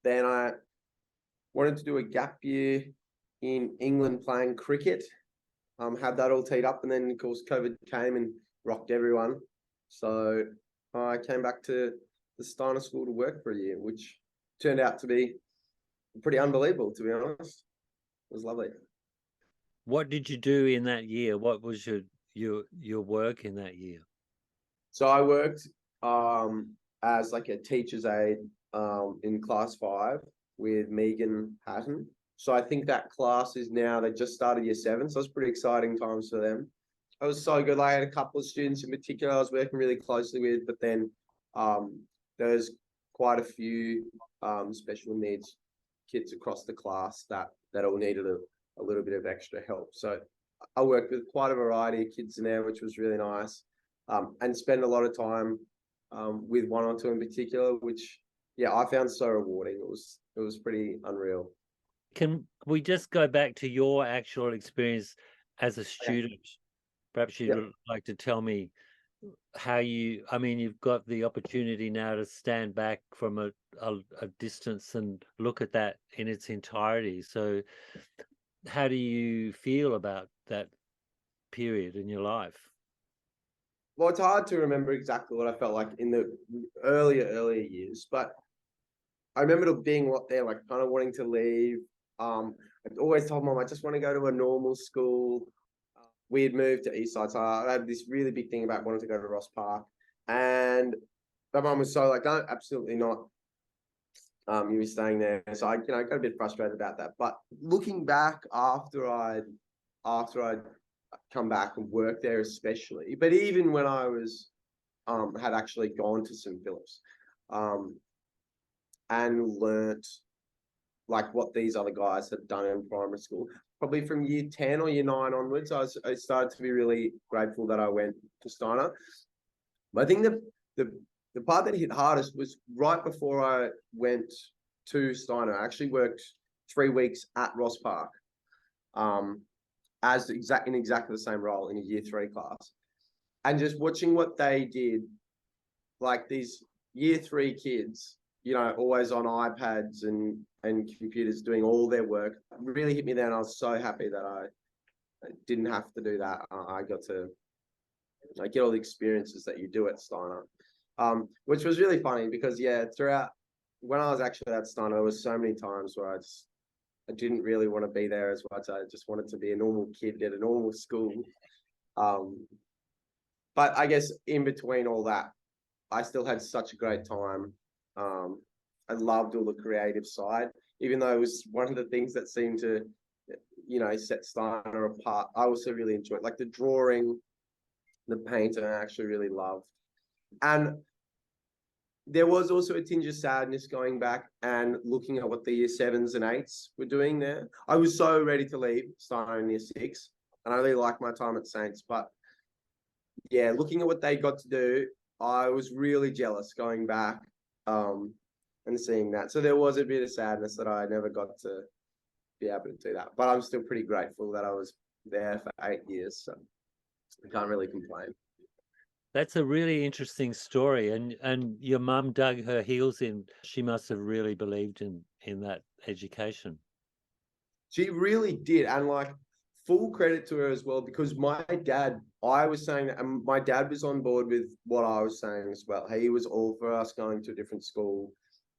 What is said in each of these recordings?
then I wanted to do a gap year in England playing cricket. Had that all teed up, and then of course COVID came and rocked everyone. So I came back to the Steiner School to work for a year, which turned out to be pretty unbelievable, to be honest. It was lovely. What did you do in that year? What was your work in that year? So I worked as like a teacher's aide in class 5 with Megan Hatton. So I think that class is now, they just started year 7. So it's pretty exciting times for them. It was so good. I had a couple of students in particular I was working really closely with, but then there's quite a few special needs kids across the class that all needed a little bit of extra help. So I worked with quite a variety of kids in there, which was really nice, and spend a lot of time with one or two in particular, which, yeah, I found so rewarding. It was pretty unreal. Can we just go back to your actual experience as a student? Perhaps you'd like to tell me how you've got the opportunity now to stand back from a distance and look at that in its entirety. So how do you feel about that period in your life? Well, it's hard to remember exactly what I felt like in the earlier years, but I remember being there, like kind of wanting to leave. I always told Mom I just want to go to a normal school. We had moved to Eastside, so I had this really big thing about wanting to go to Ross Park, and my mum was so like, "No, absolutely not. You were staying there." So I got a bit frustrated about that. But looking back after I'd come back and worked there, especially, but even when I was had actually gone to St. Philip's, and learnt like what these other guys had done in primary school. Probably from year 10 or year 9 onwards, I started to be really grateful that I went to Steiner. But I think the part that hit hardest was right before I went to Steiner. I actually worked 3 weeks at Ross Park, as in exactly the same role in a year 3 class. And just watching what they did, like these year 3 kids, always on iPads and computers doing all their work, really hit me there. And I was so happy that I didn't have to do that. I got to get all the experiences that you do at Steiner, which was really funny because, throughout when I was actually at Steiner, there was so many times where I didn't really want to be there as much. I just wanted to be a normal kid at a normal school. But I guess in between all that, I still had such a great time. I loved all the creative side, even though it was one of the things that seemed to, set Steiner apart. I also really enjoyed like the drawing, the painting. I actually really loved. And there was also a tinge of sadness going back and looking at what the year 7s and 8s were doing there. I was so ready to leave Steiner in year 6, and I really liked my time at Saints. But yeah, looking at what they got to do, I was really jealous going back and seeing that. So there was a bit of sadness that I never got to be able to do that. But I'm still pretty grateful that I was there for 8 years. So I can't really complain. That's a really interesting story. And your mum dug her heels in. She must have really believed in that education. She really did. And like full credit to her as well, because my dad, I was saying that, and my dad was on board with what I was saying as well. He was all for us going to a different school.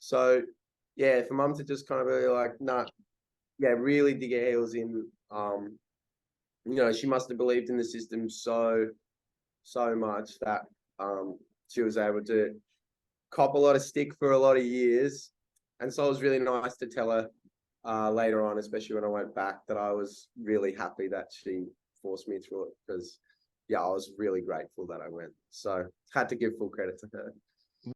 So yeah, for mum to just kind of be like, nah, really dig her heels in. She must have believed in the system so much that she was able to cop a lot of stick for a lot of years. And so it was really nice to tell her later on, especially when I went back, that I was really happy that she forced me through it, because I was really grateful that I went. So had to give full credit to her.